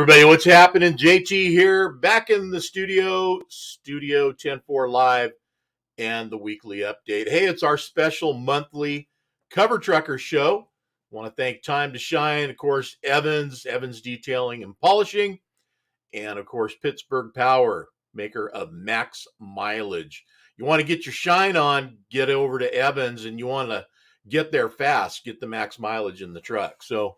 everybody, what's happening? JT here, back in the Studio 10-4 Live, and the weekly update. Hey, it's our special monthly Cover Trucker show. Want to thank Time to Shine, of course, Evans Detailing and Polishing, and of course, Pittsburgh Power, maker of Max Mileage. You want to get your shine on, get over to Evans, and you want to get there fast, get the max mileage in the truck. So,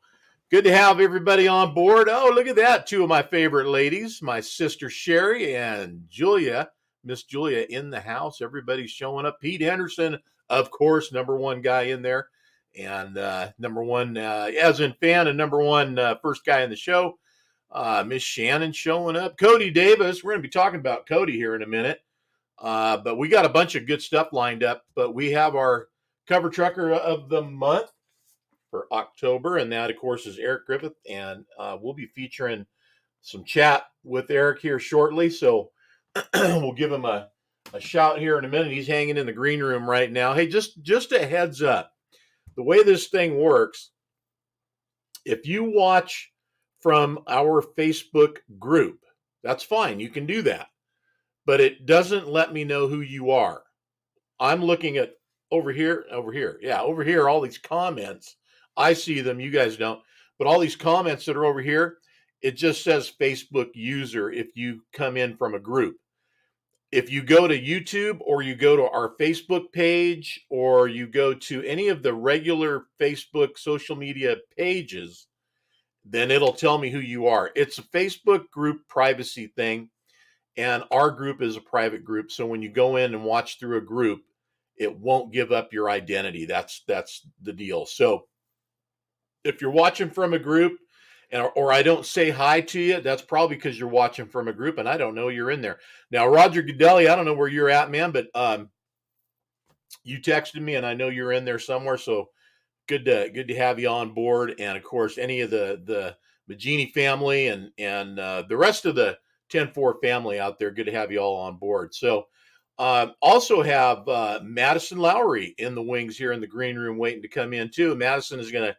good to have everybody on board. Oh, look at that. Two of my favorite ladies, my sister Sherry and Julia, Miss Julia in the house. Everybody's showing up. Pete Henderson, of course, number one guy in there. And number one, as in fan, and number one first guy in the show. Miss Shannon showing up. Cody Davis. We're going to be talking about Cody here in a minute. But we got a bunch of good stuff lined up. But we have our cover trucker of the month for October, and that, of course, is Eric Griffith, and we'll be featuring some chat with Eric here shortly, so we'll give him a shout here in a minute. He's hanging in the green room right now. Hey, just a heads up, the way this thing works, if you watch from our Facebook group, that's fine, you can do that, but it doesn't let me know who you are. I'm looking at over here, all these comments. I see them, you guys don't, but all these comments that are over here, it just says Facebook user if you come in from a group. If you go to YouTube or you go to our Facebook page or you go to any of the regular Facebook social media pages, then it'll tell me who you are. It's a Facebook group privacy thing, and our group is a private group, so when you go in and watch through a group, it won't give up your identity. That's the deal. So if you're watching from a group or I don't say hi to you, that's probably because you're watching from a group and I don't know you're in there. Now, Roger Godelli, I don't know where you're at, man, but you texted me and I know you're in there somewhere. So good to have you on board. And of course, any of the Magini family and the rest of the 10-4 family out there, good to have you all on board. So also have Madison Lowrie in the wings here in the green room waiting to come in too. Madison is going to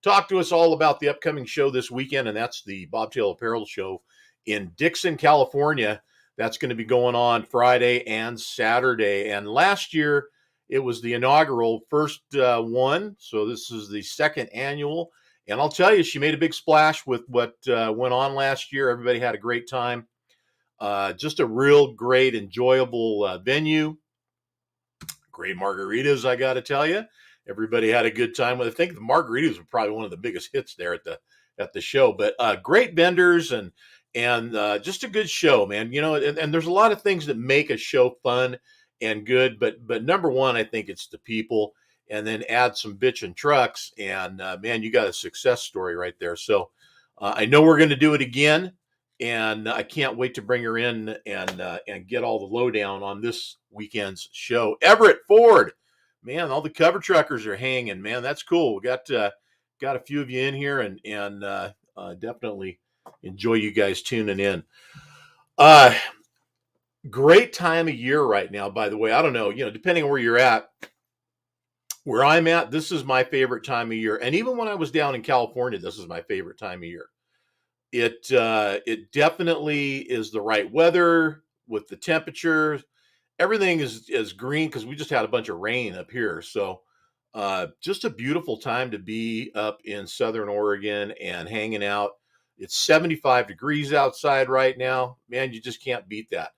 talk to us all about the upcoming show this weekend, and that's the Bobtail Apparel Show in Dixon, California. That's going to be going on Friday and Saturday. And last year, it was the inaugural first one, so this is the second annual. And I'll tell you, she made a big splash with what went on last year. Everybody had a great time. Just a real great, enjoyable venue. Great margaritas, I got to tell you. Everybody had a good time. I think the margaritas were probably one of the biggest hits there at the show. But great vendors and just a good show, man. You know, and there's a lot of things that make a show fun and good. But number one, I think it's the people. And then add some bitchin' trucks, and man, you got a success story right there. So I know we're going to do it again, and I can't wait to bring her in and get all the lowdown on this weekend's show. Everett Ford. Man, all the cover truckers are hanging, man. That's cool. We got a few of you in here, and definitely enjoy you guys tuning in. Great time of year right now, by the way. I don't know, depending on where you're at. Where I'm at, this is my favorite time of year. And even when I was down in California, this is my favorite time of year. It definitely is the right weather with the temperature. Everything is green because we just had a bunch of rain up here. So just a beautiful time to be up in Southern Oregon and hanging out. It's 75 degrees outside right now. Man, you just can't beat that.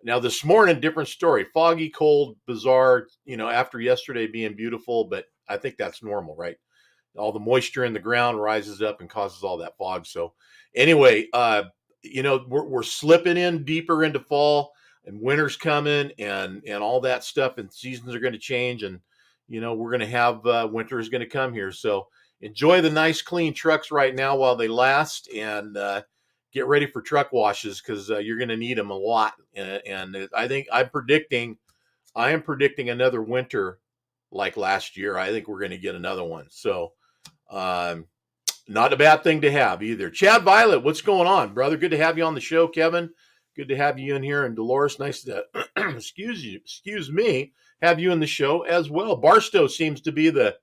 Now, this morning, different story. Foggy, cold, bizarre, after yesterday being beautiful, but I think that's normal, right? All the moisture in the ground rises up and causes all that fog. So anyway, we're slipping in deeper into fall. And winter's coming and all that stuff, and seasons are going to change, and we're going to have winter is going to come here. So enjoy the nice clean trucks right now while they last, and get ready for truck washes because you're going to need them a lot. And I think I am predicting another winter like last year. I think we're going to get another one. So not a bad thing to have either. Chad Violet, what's going on, brother? Good to have you on the show, Kevin. Good to have you in here, and Dolores, nice to excuse me, have you in the show as well. Barstow seems to be the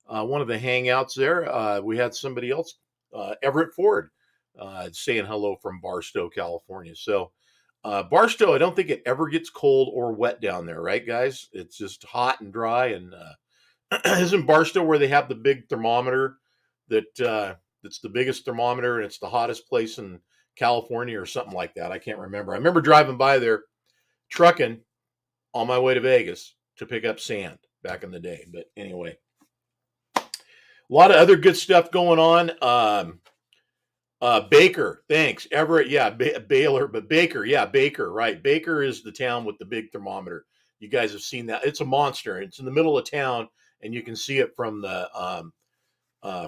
one of the hangouts there. We had somebody else, Everett Ford, saying hello from Barstow, California. So Barstow, I don't think it ever gets cold or wet down there, right, guys? It's just hot and dry. And isn't Barstow where they have the big thermometer that's the biggest thermometer and it's the hottest place in California or something like that? I can't remember. I remember driving by there trucking on my way to Vegas to pick up sand back in the day. But anyway, a lot of other good stuff going on. Baker, thanks. Everett, yeah, Baylor, but Baker, yeah, Baker, right. Baker is the town with the big thermometer. You guys have seen that. It's a monster. It's in the middle of town, and you can see it from the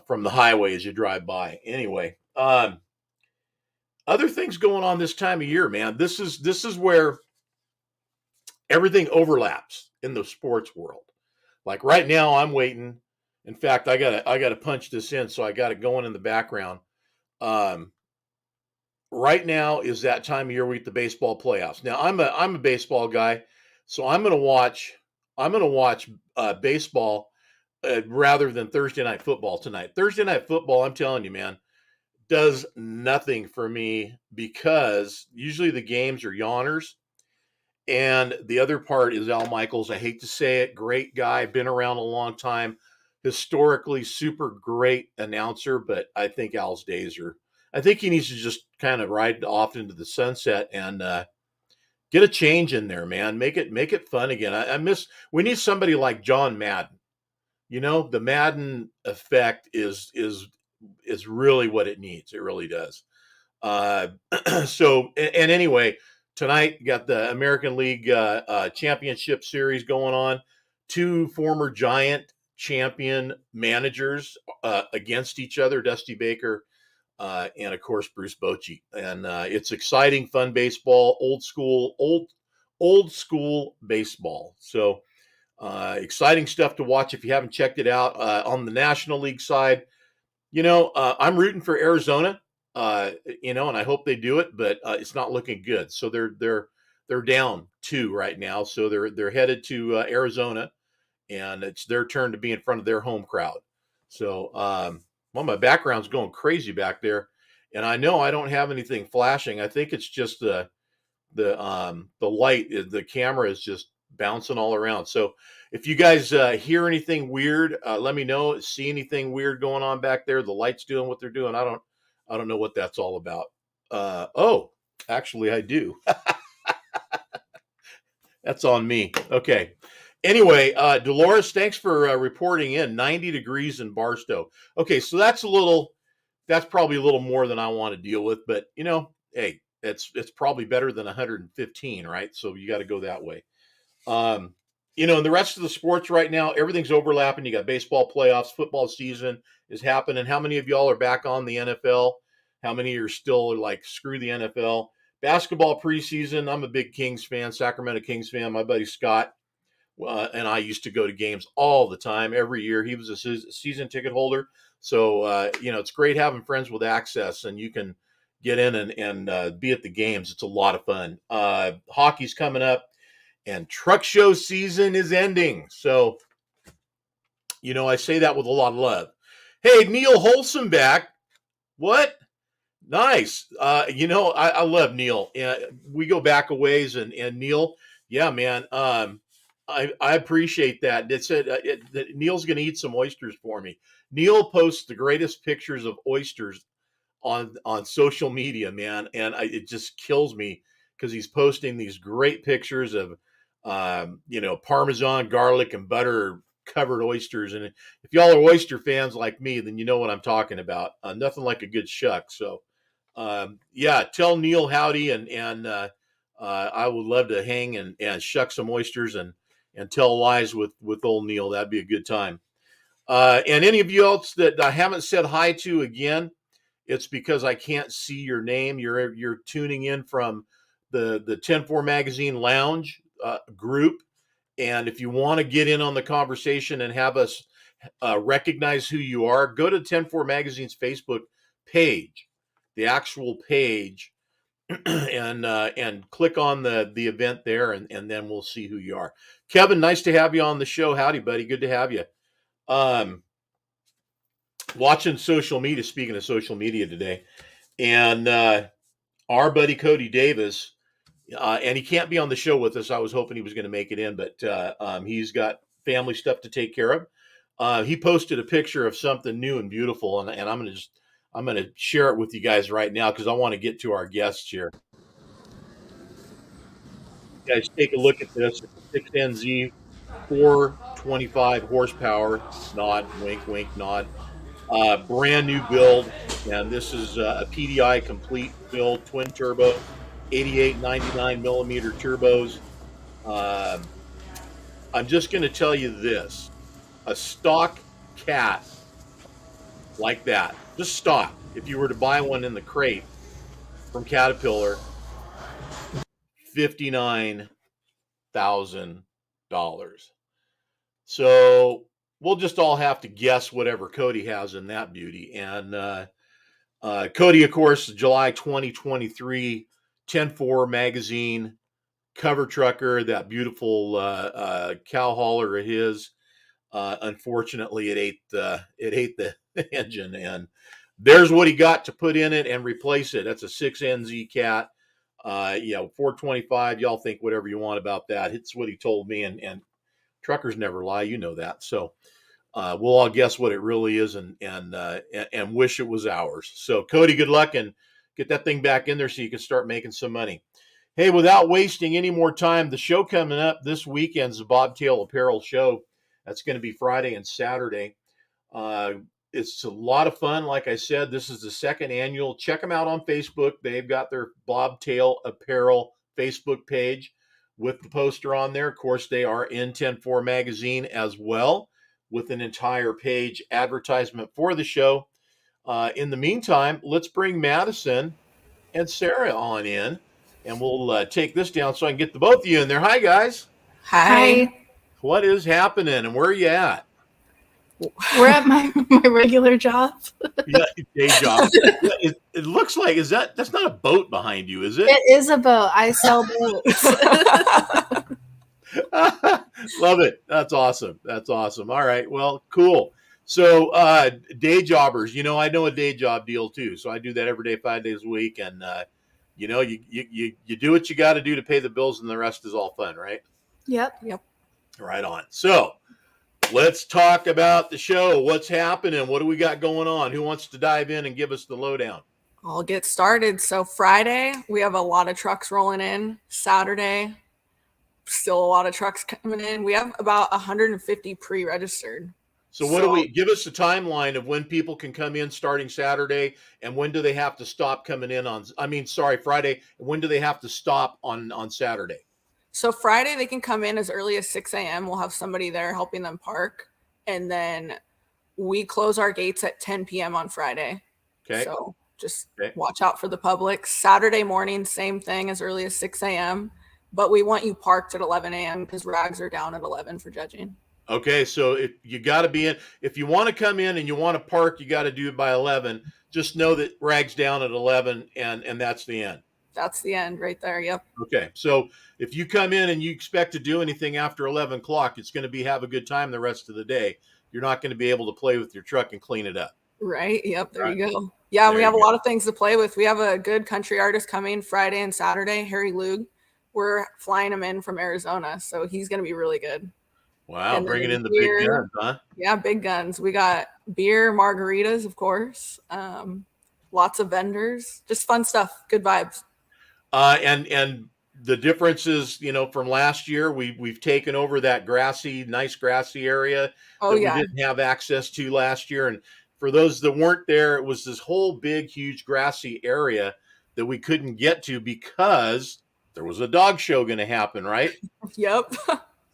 highway as you drive by. Anyway, other things going on this time of year, man. This is where everything overlaps in the sports world. Like right now, I'm waiting. In fact, I gotta punch this in, so I got it going in the background. Right now is that time of year we get the baseball playoffs. Now I'm a baseball guy, so I'm gonna watch baseball rather than Thursday night football tonight. Thursday night football, I'm telling you, man, does nothing for me because usually the games are yawners. And the other part is Al Michaels. I hate to say it, great guy, been around a long time, historically super great announcer, but I think Al's days are. I think he needs to just kind of ride off into the sunset and get a change in there, man. Make it fun again. I miss. We need somebody like John Madden. You know, the Madden effect is really what it needs. It really does. So and anyway, tonight you got the American League Championship Series going on. Two former Giant champion managers against each other, Dusty Baker and of course Bruce Bochy. And it's exciting, fun baseball, old school baseball. So exciting stuff to watch if you haven't checked it out. On the National League side, you know, I'm rooting for Arizona. You know, and I hope they do it, but it's not looking good. So they're down 2 right now. So they're headed to Arizona, and it's their turn to be in front of their home crowd. So well, my background's going crazy back there, and I know I don't have anything flashing. I think it's just the light. The camera is just bouncing all around. So if you guys hear anything weird, let me know. See anything weird going on back there? The light's doing what they're doing. I don't know what that's all about. Oh, actually, I do. That's on me. Okay. Anyway, Dolores, thanks for reporting in. 90 degrees in Barstow. Okay, so that's probably a little more than I want to deal with, but you know, hey, it's probably better than 115, right? So you got to go that way. You know, and the rest of the sports right now, everything's overlapping. You got baseball playoffs, football season is happening. How many of y'all are back on the NFL? How many are still like, screw the NFL? Basketball preseason. I'm a big Kings fan, Sacramento Kings fan. My buddy Scott and I used to go to games all the time, every year. He was a season ticket holder. So, you know, it's great having friends with access and you can get in and be at the games. It's a lot of fun. Hockey's coming up and truck show season is ending. So, you know, I say that with a lot of love. Hey, Neil Holsom back. What? Nice. You know, I love Neil. We go back a ways and Neil, yeah, man. I appreciate that. It said that Neil's going to eat some oysters for me. Neil posts the greatest pictures of oysters on social media, man, and it just kills me because he's posting these great pictures of you know, Parmesan, garlic, and butter covered oysters. And if y'all are oyster fans like me, then you know what I'm talking about. Nothing like a good shuck. So yeah, tell Neil howdy, and I would love to hang and shuck some oysters and tell lies with old Neil. That'd be a good time. And any of you else that I haven't said hi to again, it's because I can't see your name. You're tuning in from the 10-4 Magazine Lounge group. And if you want to get in on the conversation and have us recognize who you are, go to 10-4 Magazine's Facebook page, the actual page, and click on the event there, and then we'll see who you are. Kevin, nice to have you on the show. Howdy, buddy. Good to have you. Watching social media, speaking of social media today, And our buddy Cody Davis, and he can't be on the show with us. I was hoping he was going to make it in, but he's got family stuff to take care of. He posted a picture of something new and beautiful, and I'm gonna share it with you guys right now because I want to get to our guests here. You guys, take a look at this. It's a 6NZ 425 horsepower. Nod, wink, wink, nod. Brand new build, and this is a PDI complete build, twin turbo, 88, 99 millimeter turbos. Um, I'm just going to tell you this: a stock cat like that, just stock. If you were to buy one in the crate from Caterpillar, $59,000. So we'll just all have to guess whatever Cody has in that beauty. And Cody, of course, July 2023, 10-4 magazine cover trucker, that beautiful cow hauler of his. Unfortunately, it ate the engine, and there's what he got to put in it and replace it. That's a 6NZ cat. 425. Y'all think whatever you want about that. It's what he told me, and truckers never lie, you know that. So we'll all guess what it really is, and wish it was ours. So Cody, good luck, and get that thing back in there so you can start making some money. Hey, without wasting any more time, the show coming up this weekend's the Bobtail Apparel Show. That's going to be Friday and Saturday. It's a lot of fun. Like I said, this is the second annual. Check them out on Facebook. They've got their Bobtail Apparel Facebook page with the poster on there. Of course, they are in 10-4 magazine as well, with an entire page advertisement for the show. In the meantime, let's bring Madison and Sarah on in, and we'll take this down so I can get the both of you in there. Hi, guys. Hi. What is happening, and where are you at? We're at my regular job. Yeah, day job. It looks like, that's not a boat behind you, is it? It is a boat. I sell boats. Love it. That's awesome. That's awesome. All right. Well, cool. So day jobbers, I know a day job deal too. So I do that every day, 5 days a week. And you do what you got to do to pay the bills, and the rest is all fun, right? Yep. Right on. So let's talk about the show. What's happening? What do we got going on? Who wants to dive in and give us the lowdown? I'll get started. So Friday, we have a lot of trucks rolling in. Saturday, still a lot of trucks coming in. We have about 150 pre-registered. So what do we give us a timeline of when people can come in starting Saturday, and when do they have to stop coming in Friday, and when do they have to stop on Saturday? So Friday, they can come in as early as 6 a.m. We'll have somebody there helping them park. And then we close our gates at 10 p.m. on Friday. Okay. So just watch out for the public. Saturday morning, same thing, as early as 6 a.m. But we want you parked at 11 a.m. because rags are down at 11 for judging. Okay, so if you got to be in, if you want to come in and you want to park, you got to do it by 11. Just know that rags down at 11, and that's the end. That's the end right there. Yep. Okay, so if you come in and you expect to do anything after 11 o'clock, it's going to be have a good time the rest of the day. You're not going to be able to play with your truck and clean it up. Right. Yep. There you go. Yeah, we have a lot of things to play with. We have a good country artist coming Friday and Saturday, Harry Lug. We're flying him in from Arizona, so he's going to be really good. Wow, bringing in the big guns, huh? Yeah, big guns. We got beer, margaritas, of course. Lots of vendors. Just fun stuff. Good vibes. And the differences, from last year, we've taken over that nice grassy area that we didn't have access to last year. And for those that weren't there, it was this whole big, huge grassy area that we couldn't get to because there was a dog show going to happen, right? Yep.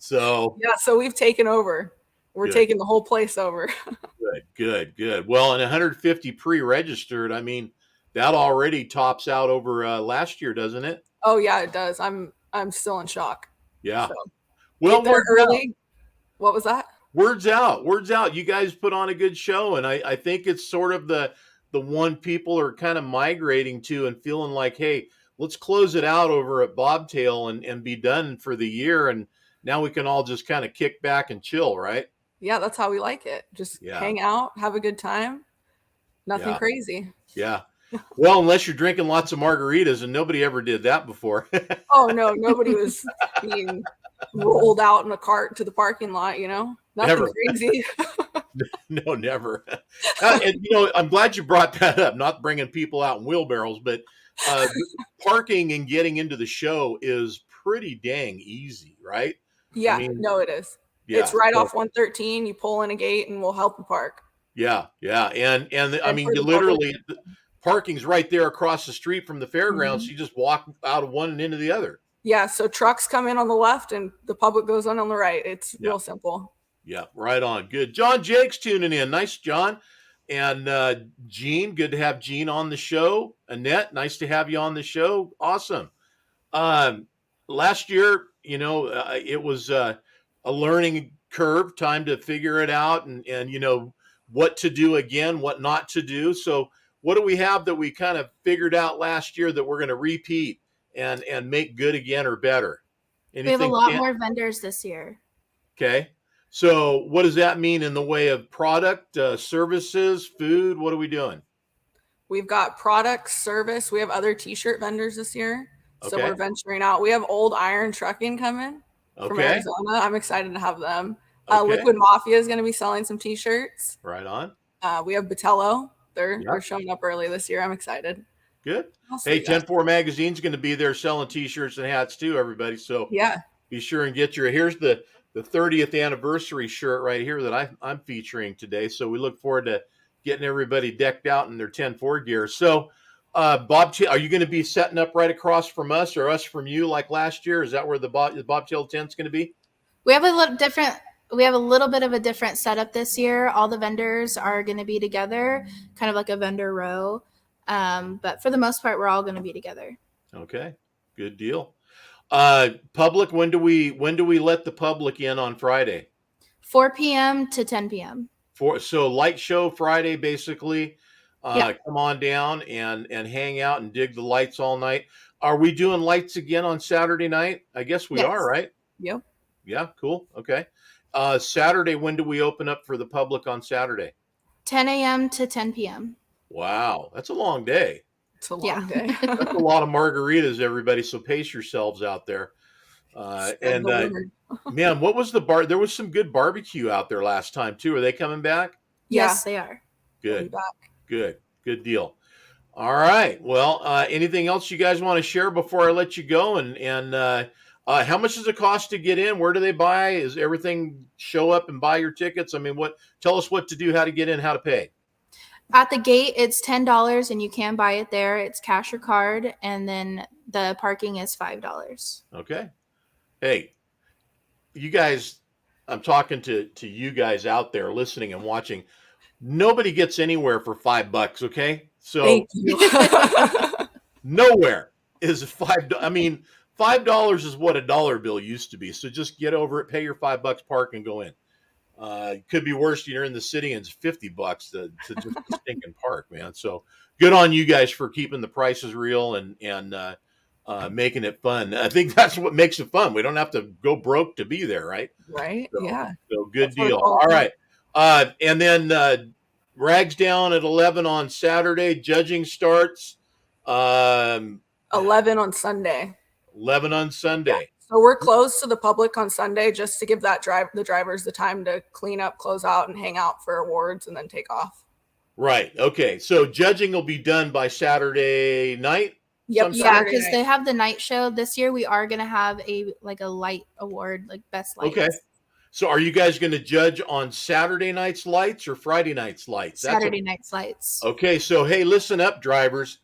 So we've taken over. We're taking the whole place over. Good. Well, and 150 pre-registered, that already tops out over last year, doesn't it? Oh yeah, it does. I'm still in shock. Yeah. So, well, we're early. What was that? Words out. You guys put on a good show, and I think it's sort of the one people are kind of migrating to and feeling like, hey, let's close it out over at Bobtail and be done for the year, and now we can all just kind of kick back and chill, right? Yeah, that's how we like it. Just hang out, have a good time. Nothing crazy. Yeah. Well, unless you're drinking lots of margaritas, and nobody ever did that before. Oh no, nobody was being rolled out in a cart to the parking lot, nothing Never. crazy. No, never. And I'm glad you brought that up. Not bringing people out in wheelbarrows, but parking and getting into the show is pretty dang easy, right? Yeah, I mean, no, it is. yeah, It's right so- off 113. You pull in a gate, and we'll help you park. Yeah, and I And mean, for you the literally parking's right there across the street from the fairgrounds. Mhm. You just walk out of one and into the other. Yeah, so trucks come in on the left, and the public goes on the right. It's Yeah. real simple. Yeah, right on. Good. John Jake's tuning in. Nice, John. And Gene, good to have Gene on the show. Annette, nice to have you on the show. Awesome. Last year, it was a learning curve, time to figure it out and what to do again, what not to do. So what do we have that we kind of figured out last year that we're going to repeat and make good again or better? We have a lot more vendors this year. Okay. So what does that mean in the way of product, services, food? What are we doing? We've got product, service. We have other t-shirt vendors this year. So Okay. we're venturing out. We have Old Iron Trucking coming from Okay. Arizona. I'm excited to have them. Okay. Liquid Mafia is going to be selling some t-shirts. Right on. We have Batello. They're Yep. showing up early this year. I'm excited. Good. What else Hey, we got? 10-4 Magazine's going to be there selling t-shirts and hats too, everybody. So Yeah. be sure and get here's the 30th anniversary shirt right here that I'm featuring today. So we look forward to getting everybody decked out in their 10-4 gear. So Bob, are you going to be setting up right across from us or us from you like last year? Is that where the Bobtail tent's going to be? We have a little bit of a different setup this year. All the vendors are going to be together, kind of like a vendor row. But for the most part, we're all going to be together. Okay, good deal. Public, when do we let the public in on Friday? 4 p.m. to 10 p.m. So light show Friday, basically. Yeah. Come on down and hang out and dig the lights all night. Are we doing lights again on Saturday night? I guess we Yes. are, right? Yep. Yeah, cool. Okay. Saturday, when do we open up for the public on Saturday? 10 a.m. to 10 p.m. Wow, that's a long day. It's a long Yeah. day. That's a lot of margaritas, everybody. So pace yourselves out there. Spread the word. Man, what was the bar? There was some good barbecue out there last time too. Are they coming back? Yes, they are. We'll be Good, back. good deal. All right. Well, anything else you guys want to share before I let you go? And how much does it cost to get in? Where do they buy? Is everything show up and buy your tickets? I mean, tell us what to do, how to get in, how to pay. At the gate, it's $10 and you can buy it there. It's cash or card. And then the parking is $5. Okay. Hey, you guys, I'm talking to you guys out there listening and watching. Nobody gets anywhere for $5, okay? So Thank you. nowhere is $5. I mean, $5 is what a dollar bill used to be. So just get over it, pay your $5, park, and go in. It could be worse. You're in the city and it's $50 to just stinking park, man. So good on you guys for keeping the prices real and making it fun. I think that's what makes it fun. We don't have to go broke to be there, right? Right? So, Yeah. So good That's what deal. it's all All about. right. And then Rags down at 11 on Saturday. Judging starts 11 on Sunday. 11 on Sunday. So we're closed to the public on Sunday just to give the drivers the time to clean up, close out, and hang out for awards and then take off. Right. Okay. So judging will be done by Saturday night. Yep. Yeah, Saturday because night. they have the night show this year. We are going to have a light award, like best lights. Okay. So are you guys going to judge on Saturday night's lights or Friday night's lights? Saturday night's lights. Okay. So, hey, listen up, drivers.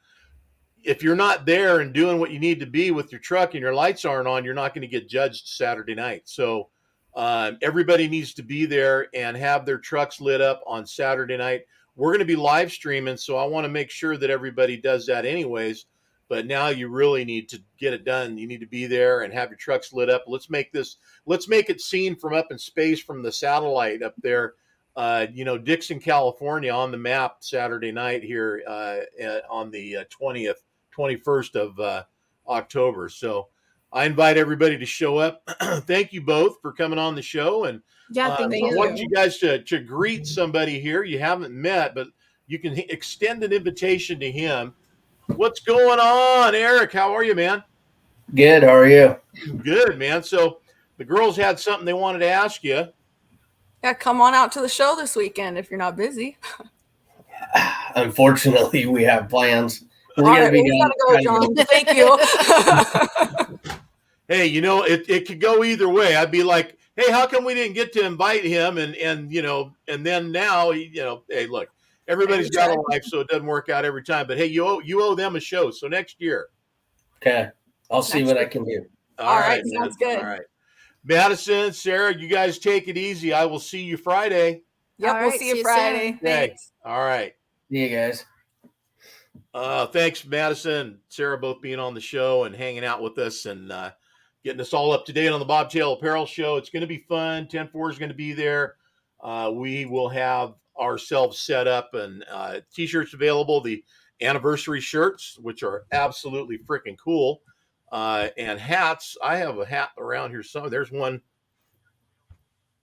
If you're not there and doing what you need to be with your truck and your lights aren't on, you're not going to get judged Saturday night. So everybody needs to be there and have their trucks lit up on Saturday night. We're going to be live streaming, so I want to make sure that everybody does that anyways. But now you really need to get it done. You need to be there and have your trucks lit up. Let's make it seen from up in space from the satellite up there. Dixon, California on the map Saturday night here on the 21st of October. So I invite everybody to show up. Thank you both for coming on the show. And Yeah, thank I you. want you guys to greet somebody here you haven't met, but you can extend an invitation to him. What's going on, Eric? How are you, man? Good. How are you? Good, man. So the girls had something they wanted to ask you. Yeah, come on out to the show this weekend if you're not busy. Unfortunately, we have plans. All right, we gotta go, John. Thank you. Hey, you know, it could go either way. I'd be like, hey, how come we didn't get to invite him? And you know, and then now, you know, hey, look, everybody's got a life, so it doesn't work out every time. But hey, you owe them a show. So next year. Okay. I'll see what I can do. All right, sounds good. All right. Madison, Sarah, you guys take it easy. I will see you Friday. Yep, we'll see you Friday. Okay. Thanks. All right. See you guys. Thanks, Madison and Sarah, both being on the show and hanging out with us and getting us all up to date on the Bobtail Apparel Show. It's going to be fun. 10-4 is going to be there. We will have ourselves set up and T-shirts available, the anniversary shirts, which are absolutely freaking cool. And hats. I have a hat around here somewhere. There's one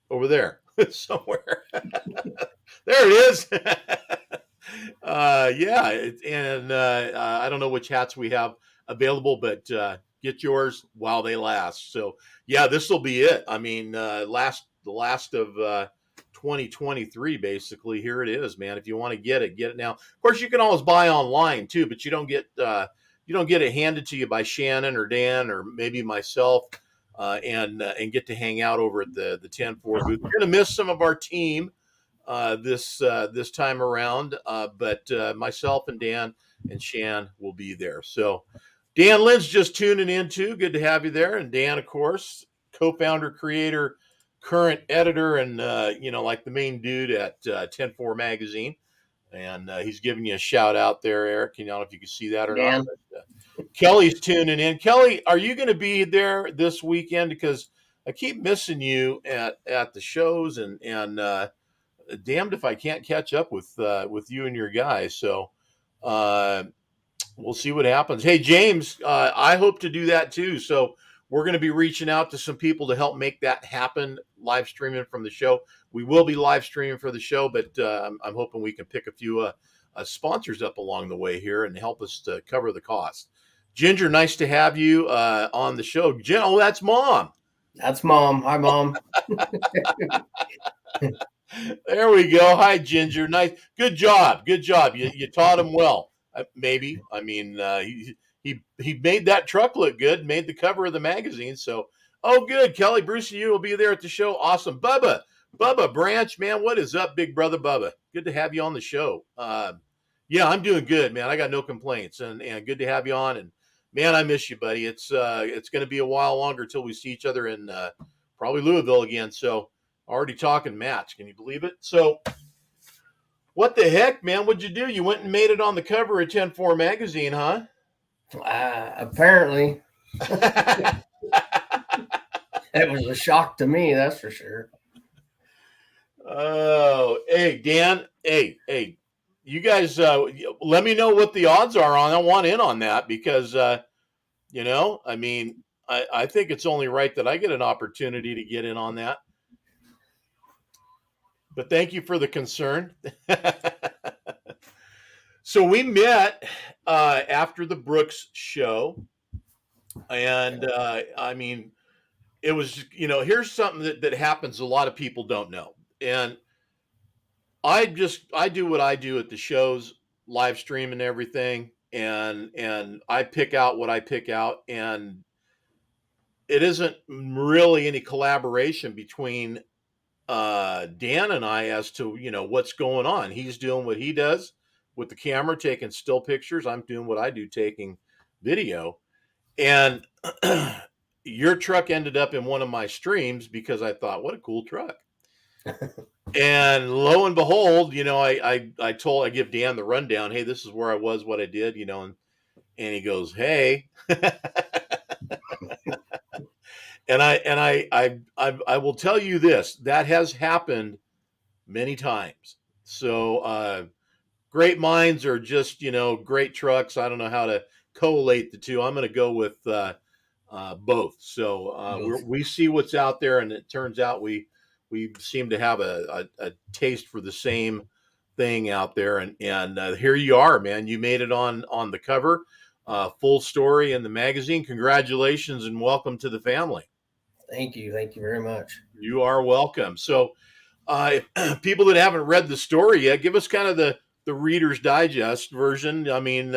over there somewhere. There it is. Yeah. And I don't know which hats we have available, but get yours while they last. So yeah, this will be it. I mean, the last of 2023, basically. Here it is, man. If you want to get it now. Of course, you can always buy online too, but you don't get it handed to you by Shannon or Dan or maybe myself, and get to hang out over at the 10-4 booth. You're going to miss some of our team this time around, but myself and Dan and Shan will be there. So Dan Lynn's just tuning in too. Good to have you there. And Dan, of course, co-founder, creator, current editor, and like the main dude at 10-4 magazine. And he's giving you a shout out there, Eric. I don't know if you can see that or not. But, Kelly's tuning in. Kelly, are you going to be there this weekend? Because I keep missing you at the shows, and damned if I can't catch up with you and your guys. So we'll see what happens. Hey, James, I hope to do that too. So we're going to be reaching out to some people to help make that happen, live streaming from the show. We will be live streaming for the show, but I'm hoping we can pick a few sponsors up along the way here and help us to cover the cost. Ginger, nice to have you on the show. Oh, that's Mom. That's Mom. Hi, Mom. There we go. Hi, Ginger. Nice. Good job. Good job. You taught him well. Maybe. I mean, he made that truck look good, made the cover of the magazine. So, oh, good. Kelly, Bruce, and you will be there at the show. Awesome. Bubba Branch, man, what is up, big brother Bubba? Good to have you on the show. Yeah, I'm doing good, man. I got no complaints, and good to have you on. And man, I miss you, buddy. It's going to be a while longer till we see each other in probably Louisville again. So already talking match. Can you believe it? So what the heck, man? What'd you do? You went and made it on the cover of 10-4 magazine, huh? Apparently. It was a shock to me, that's for sure. Oh, hey, Dan. Hey, you guys, let me know what the odds are on. I want in on that because, I mean, I think it's only right that I get an opportunity to get in on that. But thank you for the concern. So we met after the Brooks show. And, I mean, it was, here's something that happens a lot of people don't know. And I do what I do at the shows, live stream and everything. And I pick out what I pick out. And it isn't really any collaboration between Dan and I as to, what's going on. He's doing what he does with the camera, taking still pictures. I'm doing what I do, taking video. And your truck ended up in one of my streams because I thought, what a cool truck. And lo and behold, I give Dan the rundown. Hey, this is where I was, what I did, and he goes, hey, and I will tell you this, that has happened many times. So, great minds are just, great trucks. I don't know how to collate the two. I'm going to go with, both. So, we see what's out there, and it turns out we seem to have a taste for the same thing out there, and here you are, man. You made it on the cover, full story in the magazine. Congratulations and welcome to the family. Thank you very much. You are welcome. So, people that haven't read the story yet, give us kind of the Reader's Digest version. I mean,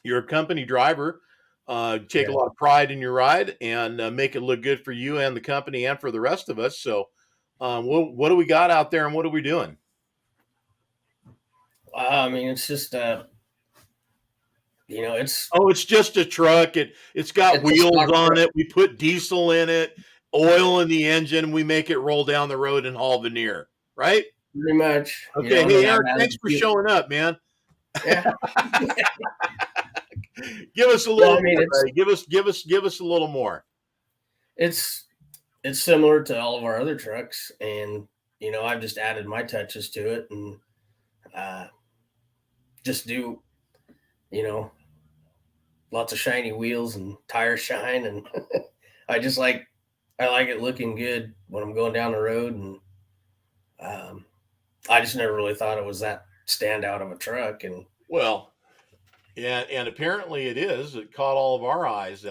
you're a company driver. Take a lot of pride in your ride and make it look good for you and the company and for the rest of us. So, what do we got out there and what are we doing? I mean, it's just it's just a truck. It's got wheels on it. We put diesel in it, oil in the engine. We make it roll down the road and haul veneer, right? Pretty much. Okay. Hey, Eric, thanks for showing up, man. Yeah. Give us a little. Give us a little more. It's similar to all of our other trucks, and I've just added my touches to it, and just do lots of shiny wheels and tires shine, and I like it looking good when I'm going down the road, and I just never really thought it was that standout of a truck, and well. And apparently it is. It caught all of our eyes,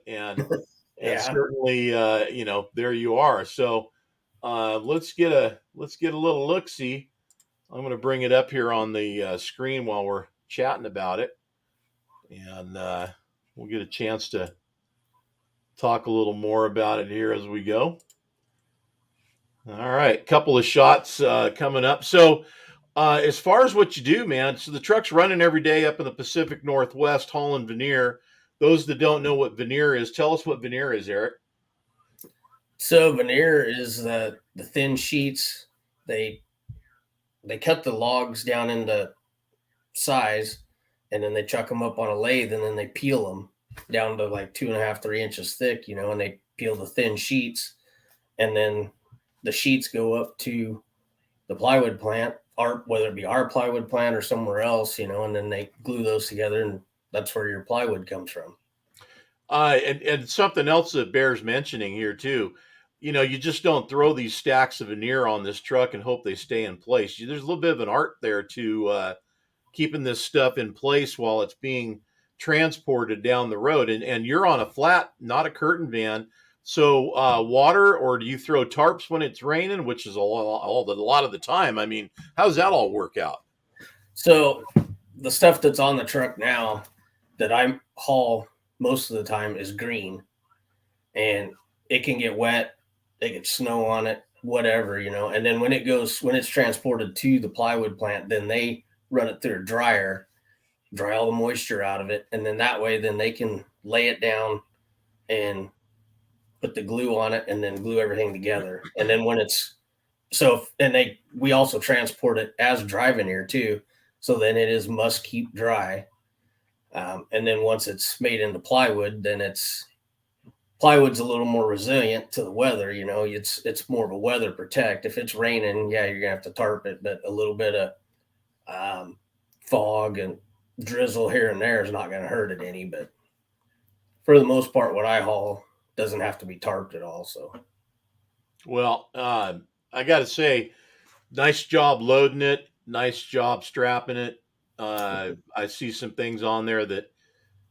and certainly, there you are. So let's get a little look-see. I'm going to bring it up here on the screen while we're chatting about it, and we'll get a chance to talk a little more about it here as we go. All right, couple of shots coming up. So. As far as what you do, man, so the truck's running every day up in the Pacific Northwest hauling veneer. Those that don't know what veneer is, tell us what veneer is, Eric. So veneer is the thin sheets. They cut the logs down into size, and then they chuck them up on a lathe, and then they peel them down to like 2.5, 3 inches thick, and they peel the thin sheets, and then the sheets go up to the plywood plant, whether it be our plywood plant or somewhere else, and then they glue those together, and that's where your plywood comes from. And something else that bears mentioning here too, you just don't throw these stacks of veneer on this truck and hope they stay in place. There's a little bit of an art there to keeping this stuff in place while it's being transported down the road. And you're on a flat, not a curtain van. So water, or do you throw tarps when it's raining, which is a lot of the time? I mean, how does that all work out? So the stuff that's on the truck now that I haul most of the time is green, and it can get wet. They get snow on it, whatever, and then when it's transported to the plywood plant, then they run it through a dryer, dry all the moisture out of it. And then that way, then they can lay it down and put the glue on it and then glue everything together. And then we also transport it as dry veneer too. So then it is must keep dry. And then once it's made into plywood, then plywood's a little more resilient to the weather. It's more of a weather protect. If it's raining, you're gonna have to tarp it, but a little bit of fog and drizzle here and there is not gonna hurt it any. But for the most part, what I haul doesn't have to be tarped at all. So, well, I got to say, nice job loading it. Nice job strapping it. I see some things on there that,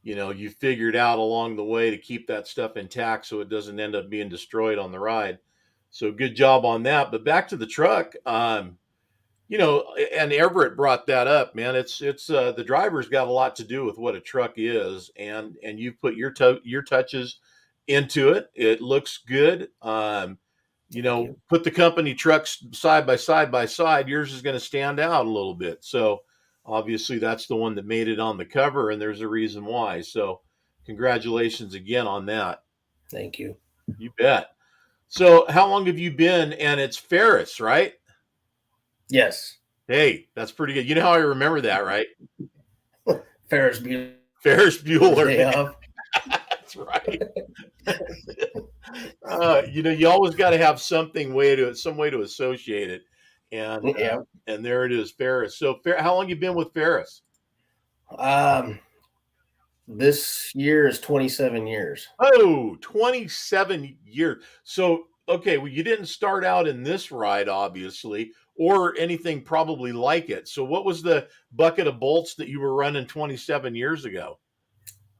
you figured out along the way to keep that stuff intact so it doesn't end up being destroyed on the ride. So good job on that. But back to the truck, and Everett brought that up, man. It's the driver's got a lot to do with what a truck is, and you put your touches into it. It looks good. Put the company trucks side by side. Yours is going to stand out a little bit. So obviously that's the one that made it on the cover, and there's a reason why. So congratulations again on that. Thank you. You bet. So how long have you been? And it's Ferris, right? Yes. Hey, that's pretty good. You know how I remember that, right? Ferris Bueller. That's right. You always got to have some way to associate it, and there it is, Ferris. So, how long you been with Ferris? This year is 27 years. Oh, 27 years. So, okay, well, you didn't start out in this ride, obviously. or anything probably like it. So what was the bucket of bolts that you were running 27 years ago?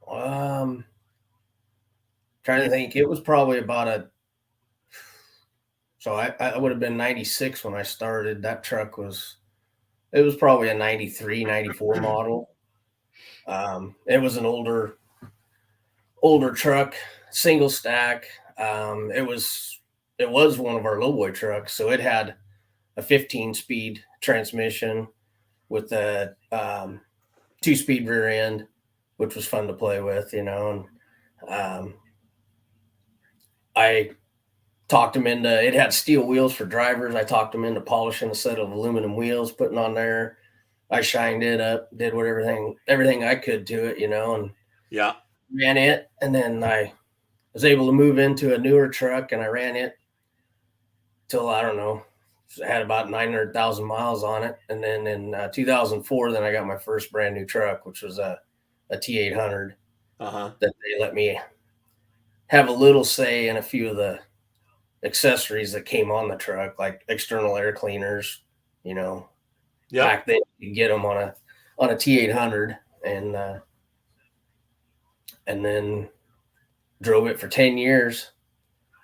Trying to think. It was probably so I would have been 96 when I started. That truck it was probably a 93, 94 model. It was an older truck, single stack. It was one of our lowboy trucks. So it had a 15-speed transmission with a 2-speed rear end, which was fun to play with, and I talked him into, it had steel wheels for drivers. I talked him into polishing a set of aluminum wheels, putting on there. I shined it up, did everything I could to it, and yeah, ran it. And then I was able to move into a newer truck, and I ran it till, I don't know, it had about 900,000 miles on it. And then in 2004, then I got my first brand new truck, which was a T800 that they let me have a little say in a few of the accessories that came on the truck, like external air cleaners, back then you could get them on a T800, and then drove it for 10 years,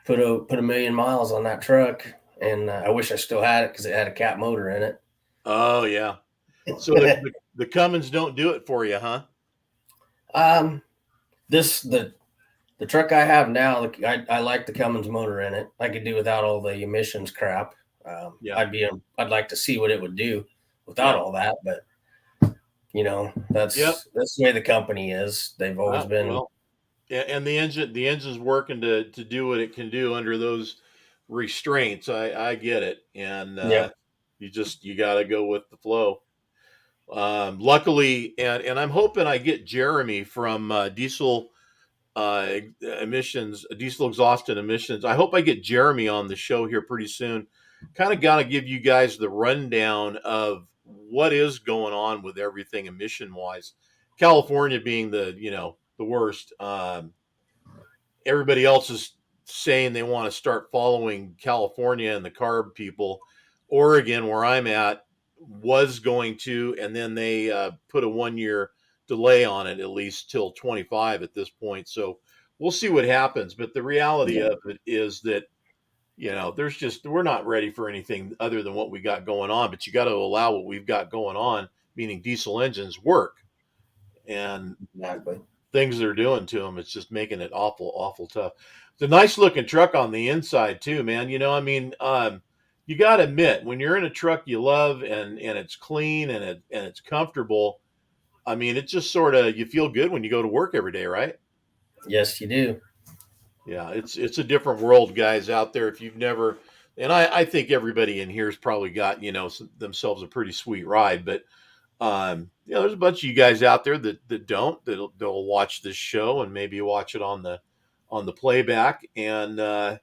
put a million miles on that truck. And I wish I still had it because it had a cat motor in it. Oh yeah. So the Cummins don't do it for you, huh? The truck I have now, I like the Cummins motor in it. I could do without all the emissions crap. I'd like to see what it would do without all that, but that's the way the company is. They've always been. Well, yeah, and the engine's working to do what it can do under those restraints. I get it, and you got to go with the flow. Luckily, and I'm hoping I get Jeremy from diesel exhaust and emissions. I hope I get Jeremy on the show here pretty soon. Kind of got to give you guys the rundown of what is going on with everything emission wise. California being the worst. Everybody else is saying they want to start following California and the CARB people. Oregon, where I'm at, was going to, and then they put a 1-year delay on it, at least till 25 at this point. So we'll see what happens. But the reality of it is that, we're not ready for anything other than what we got going on, but you got to allow what we've got going on, meaning diesel engines work, and things they're doing to them. It's just making it awful, awful tough. It's a nice looking truck on the inside too, man. You got to admit, when you're in a truck you love and it's clean and it's comfortable, it's just sort of, you feel good when you go to work every day, right? Yes, you do. Yeah, it's a different world, guys, out there. If you've never, and I think everybody in here has probably got, themselves a pretty sweet ride, but there's a bunch of you guys out there that don't, they'll watch this show and maybe watch it on the playback. And let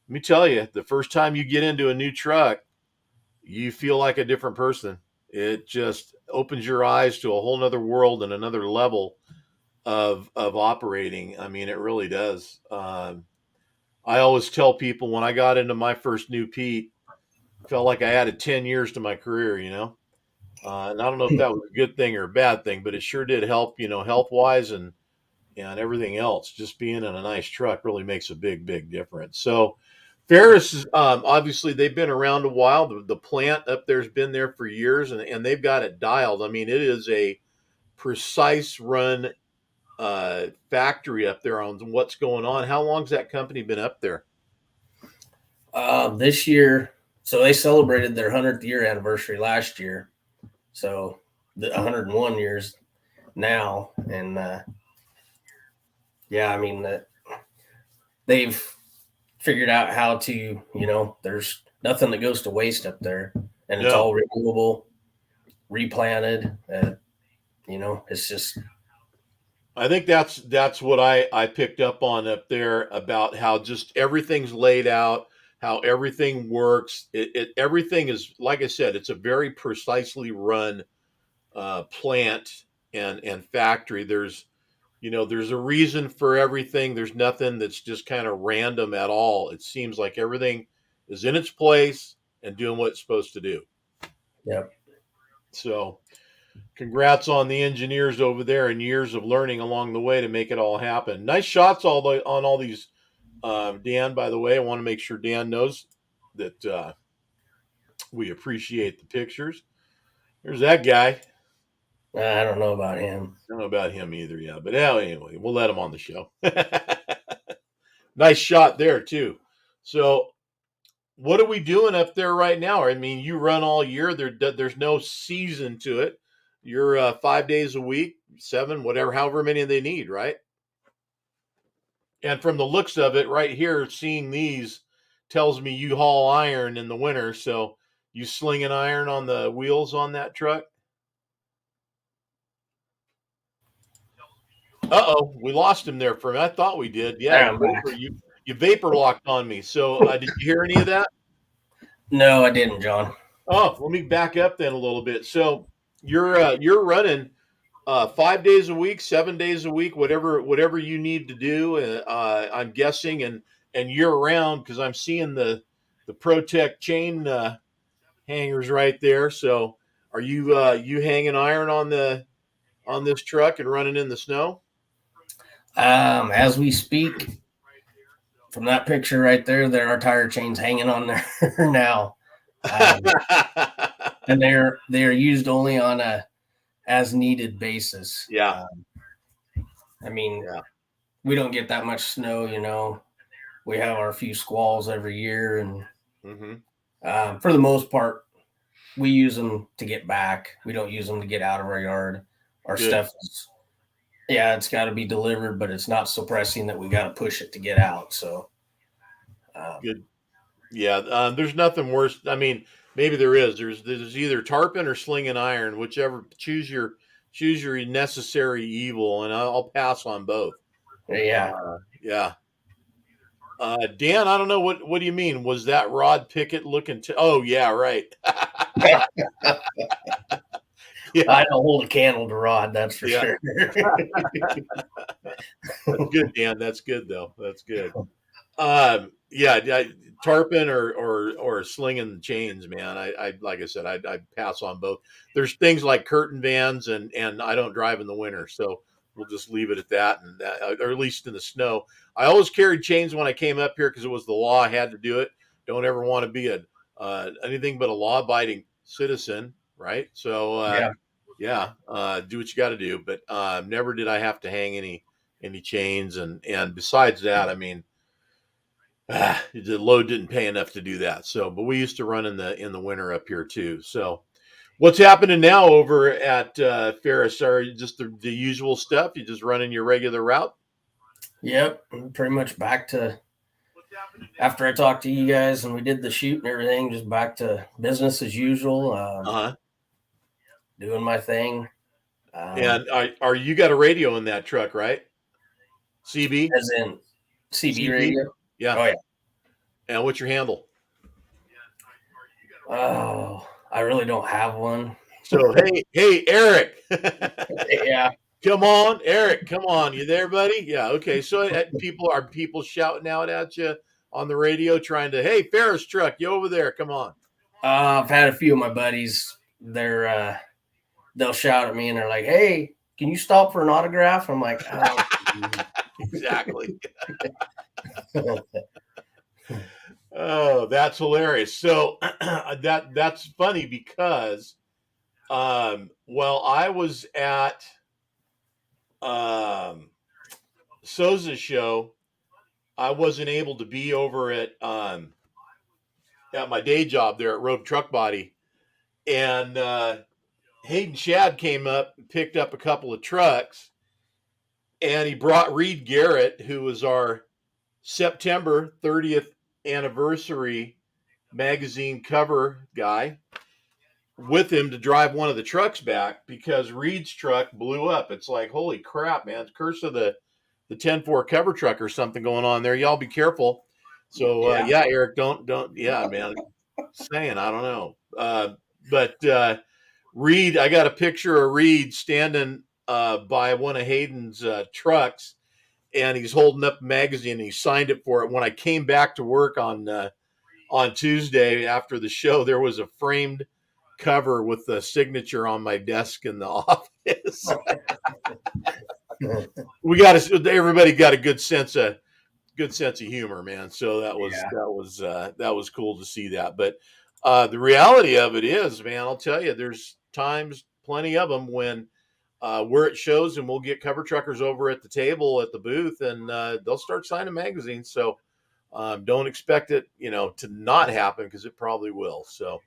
me tell you, the first time you get into a new truck, you feel like a different person. It just opens your eyes to a whole nother world and another level of operating. It really does. I always tell people, when I got into my first new Pete, felt like I added 10 years to my career, and I don't know if that was a good thing or a bad thing, but it sure did help, health wise and everything else. Just being in a nice truck really makes a big, big difference. So Ferris is, obviously they've been around a while. The plant up there's been there for years, and they've got it dialed. It is a precise run factory up there on what's going on. How long's that company been up there? This year, so they celebrated their 100th year anniversary last year. So the 101 years now. And they've figured out how to, there's nothing that goes to waste up there, and it's all renewable, replanted. It's just, I think that's what I picked up on up there, about how just everything's laid out, how everything works. Everything is, like I said, it's a very precisely run plant and factory. There's a reason for everything. There's nothing that's just kind of random at all. It seems like everything is in its place. and doing what it's supposed to do. Yep. So congrats on the engineers over there and years of learning along the way to make it all happen. Nice shots on all these, Dan, by the way. I want to make sure Dan knows that we appreciate the pictures. There's that guy. I don't know about him. I don't know about him either, yeah. But anyway, we'll let him on the show. Nice shot there, too. So what are we doing up there right now? I mean, you run all year. There's no season to it. You're 5 days a week, 7, whatever, however many they need, right? And from the looks of it right here, seeing these tells me you haul iron in the winter. So you slinging iron on the wheels on that truck? Uh-oh, we lost him there for a minute. I thought we did. Yeah, you vapor locked on me. So did you hear any of that? No, I didn't, John. Oh, let me back up then a little bit. So you're running 5 days a week, 7 days a week, whatever you need to do. I'm guessing, and year round, because I'm seeing the ProTech chain hangers right there. So are you hanging iron on this truck and running in the snow? As we speak, from that picture right there are tire chains hanging on there now. And they're used only on a as needed basis. Yeah. I mean, we don't get that much snow, we have our few squalls every year, and for the most part, we use them to get back. We don't use them to get out of our yard. Our stuff is, it's got to be delivered, but it's not so pressing that we got to push it to get out. So, good. Yeah. There's nothing worse. I mean, maybe there is. There's either tarpon or slinging iron, whichever. Choose your necessary evil, and I'll pass on both. Yeah. Yeah. Dan, I don't know what do you mean? Was that Rod Pickett looking to? Oh yeah, right. Yeah. I don't hold a candle to Rod, that's for sure. That's good, Dan. That's good though. That's good. Tarpon or slinging chains, man. I like I said, I pass on both. There's things like curtain vans, and I don't drive in the winter, so we'll just leave it at that, or at least in the snow. I always carried chains when I came up here because it was the law. I had to do it. Don't ever want to be anything but a law-abiding citizen, right? So do what you got to do. But never did I have to hang any chains, and besides that, I mean, the load didn't pay enough to do that. So, but we used to run in the winter up here too. So, what's happening now over at Ferris? Are you just the usual stuff? You just running your regular route? Yep, I'm pretty much back to, after I talked to you guys and we did the shoot and everything, just back to business as usual. Doing my thing. And are you got a radio in that truck, right? CB? As in CB radio? Yeah. Oh, yeah. And what's your handle? Oh, I really don't have one. So, hey, Eric. Yeah. Come on, Eric. Come on. You there, buddy? Yeah. Okay. So people shouting out at you on the radio trying to, hey, Ferris truck, you over there. Come on. I've had a few of my buddies. They'll shout at me and they're like, hey, can you stop for an autograph? I'm like, oh. Exactly. Oh, that's hilarious. So that's funny because I was at Souza's show. I wasn't able to be over at my day job there at Rogue Truck Body, and Hayden Shad came up and picked up a couple of trucks, and he brought Reed Garrett, who was our September 30th anniversary magazine cover guy, with him to drive one of the trucks back because Reed's truck blew up. It's like, holy crap, man. It's curse of the 10-4 cover truck or something going on there. Y'all be careful. So, Eric, don't, man. Saying, I don't know. But Reed, I got a picture of Reed standing by one of Hayden's trucks, and he's holding up a magazine, and he signed it for it. When I came back to work on on Tuesday after the show, there was a framed cover with the signature on my desk in the office. Everybody got a good sense of humor, man. So that was cool to see that. But the reality of it is, man, I'll tell you, there's times, plenty of them, when we're at shows and we'll get cover truckers over at the table at the booth, and they'll start signing magazines. So don't expect it, to not happen, because it probably will. So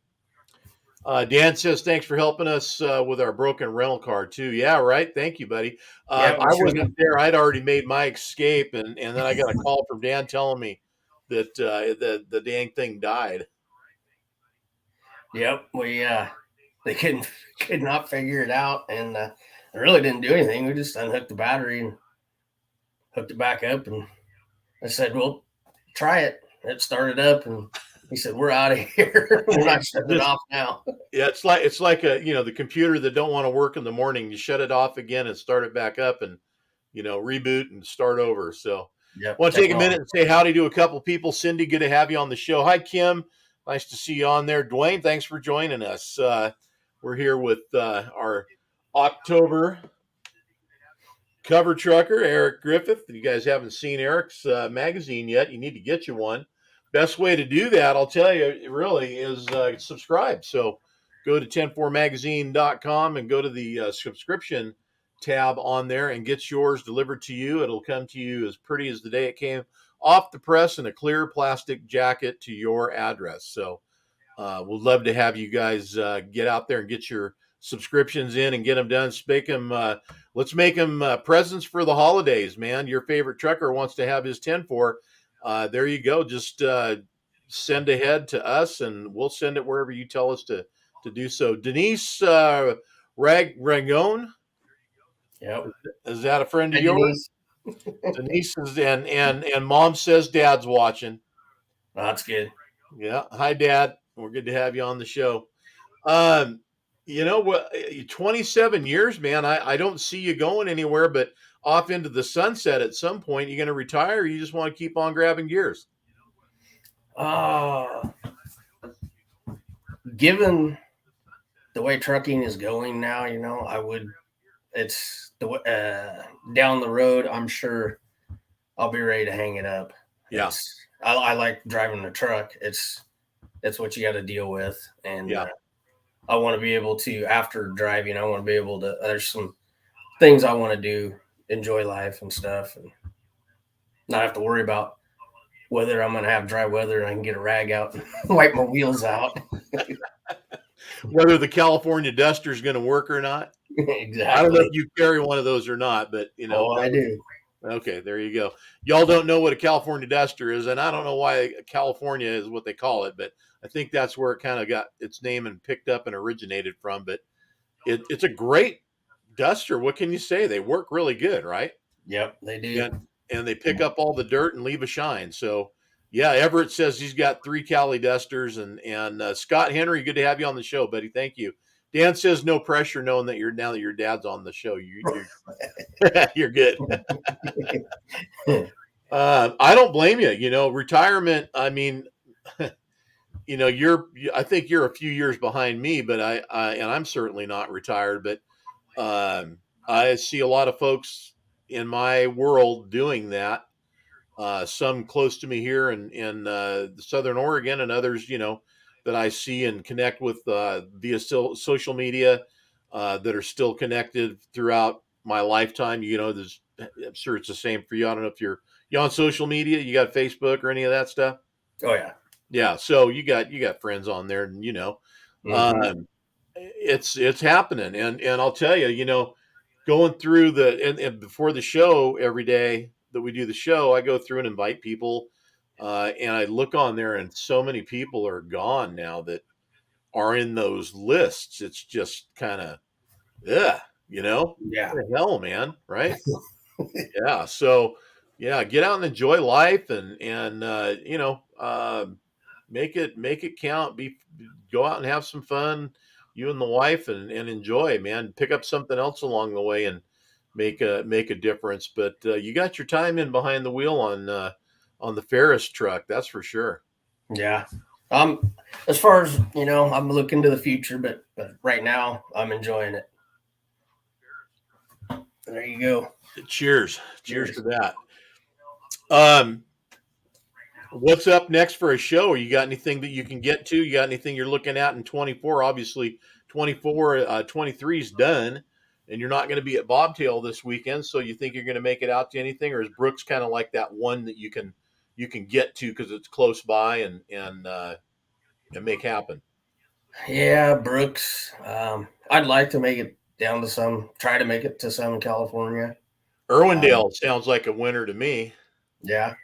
Dan says, thanks for helping us with our broken rental car too. Yeah, right. Thank you, buddy. Yeah, I wasn't there. I'd already made my escape, and then I got a call from Dan telling me that the dang thing died. Yep, they could not figure it out, and I really didn't do anything. We just unhooked the battery and hooked it back up, and I said, "Well, try it." It started up, and he said, "We're out of here. We're not shutting it off now." Yeah, it's like the computer that don't want to work in the morning. You shut it off again and start it back up, and reboot and start over. So, yep, want to take a minute and say howdy to a couple people. Cindy, good to have you on the show. Hi, Kim. Nice to see you on there. Dwayne, thanks for joining us. We're here with our October cover trucker, Eric Griffith. If you guys haven't seen Eric's magazine yet, you need to get you one. Best way to do that, I'll tell you, really, is subscribe. So go to 104magazine.com and go to the subscription tab on there and get yours delivered to you. It'll come to you as pretty as the day it came off the press in a clear plastic jacket to your address. So we'd love to have you guys get out there and get your subscriptions in and get them done. Let's make them presents for the holidays, man. Your favorite trucker wants to have his 10-4. There you go. Just send ahead to us, and we'll send it wherever you tell us to do so. Denise Ragone. Yep. Is that a friend of yours? Denise is, and Mom says Dad's watching. That's good. Yeah. Hi, Dad. We're good to have you on the show. 27 years, man. I don't see you going anywhere but off into the sunset at some point. You going to retire, or you just want to keep on grabbing gears? Given the way trucking is going now, I would. It's down the road. I'm sure I'll be ready to hang it up. Yeah, I like driving the truck. It's what you got to deal with, and I want to be able to, after driving, I want to be able to. There's some things I want to do, enjoy life and stuff, and not have to worry about whether I'm going to have dry weather and I can get a rag out and wipe my wheels out. Whether the California Duster is going to work or not. Exactly. I don't know if you carry one of those or not, but I do. Okay, there you go. Y'all don't know what a California Duster is, and I don't know why California is what they call it, but I think that's where it kind of got its name and picked up and originated from. But it's a great duster. What can you say? They work really good, right? Yep, they do. And they pick up all the dirt and leave a shine. So, yeah, Everett says he's got 3 Cali Dusters. And Scott Henry, good to have you on the show, buddy. Thank you. Dan says no pressure, knowing that now that your dad's on the show, you're good. I don't blame you. Retirement. I mean, I think you're a few years behind me, but I'm certainly not retired. But I see a lot of folks in my world doing that. Some close to me here in Southern Oregon, and others, that I see and connect with via social media that are still connected throughout my lifetime. I'm sure it's the same for you. I don't know if you're on social media. You got Facebook or any of that stuff? Oh yeah, yeah. So you got friends on there, and it's happening. And I'll tell you, going through and before the show every day that we do the show, I go through and invite people. And I look on there, and so many people are gone now that are in those lists. It's just kind of, yeah. What the hell, man, right? Yeah. So, yeah, get out and enjoy life, and make it count. Go out and have some fun, you and the wife, and enjoy, man. Pick up something else along the way and make a difference. But you got your time in behind the wheel on the Ferris truck, that's for sure. Yeah, As far as, I'm looking to the future, but right now I'm enjoying it. There you go. Cheers to that. What's up next for a show? You got anything that you can get to? You got anything you're looking at in 24? Obviously 23 is done, and you're not going to be at Bobtail this weekend, so you think you're going to make it out to anything, or is Brooks kind of like that one that you can get to because it's close by and make happen? Yeah, Brooks. I'd like to make it down to try to make it to some in California. Irwindale sounds like a winner to me. Yeah.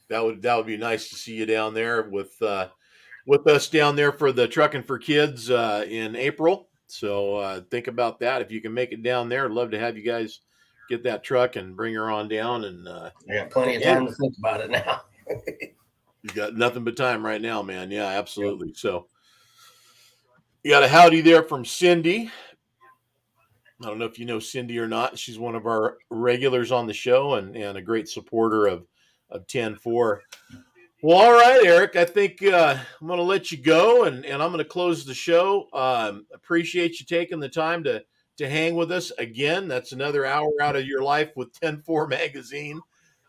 That would be nice to see you down there with us down there for the Trucking for Kids in April. So think about that. If you can make it down there, I'd love to have you guys get that truck and bring her on down. And I got plenty of time to think about it now. You got nothing but time right now, man. Yeah, absolutely. Yep. So you got a howdy there from Cindy. I don't know if you know Cindy or not. She's one of our regulars on the show and a great supporter of 10-4. Well, all right, Eric, I think I'm going to let you go and I'm going to close the show. Appreciate you taking the time to hang with us again. That's another hour out of your life with 10-4 magazine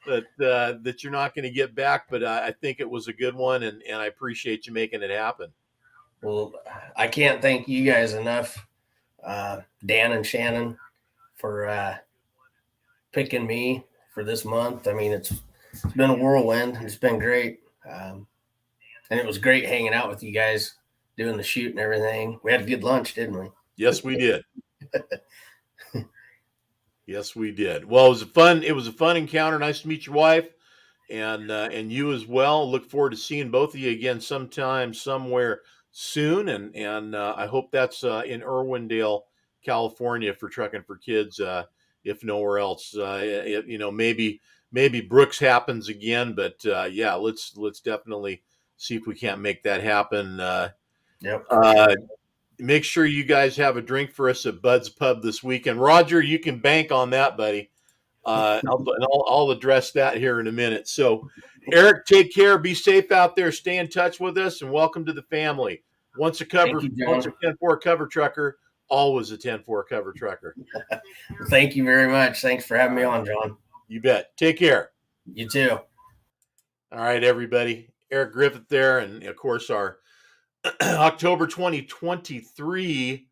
that you're not going to get back, but I think it was a good one, and I appreciate you making it happen. Well, I can't thank you guys enough, Dan and Shannon, for picking me for this month. I mean, it's been a whirlwind. It's been great. And it was great hanging out with you guys, doing the shoot and everything. We had a good lunch, didn't we? Yes, we did. Yes, we did. Well, it was a fun encounter. Nice to meet your wife and you as well. Look forward to seeing both of you again sometime, somewhere soon. And I hope that's in Irwindale, California for Trucking for Kids, if nowhere else. Maybe Brooks happens again, but yeah, let's definitely see if we can't make that happen. Yep. Make sure you guys have a drink for us at Bud's Pub this weekend. Roger, you can bank on that, buddy. I'll address that here in a minute. So, Eric, take care. Be safe out there. Stay in touch with us, and welcome to the family. Once a 10-4 cover trucker, always a 10-4 cover trucker. Thank you very much. Thanks for having me on, John. You bet. Take care. You too. All right, everybody. Eric Griffith there, and of course our October 2023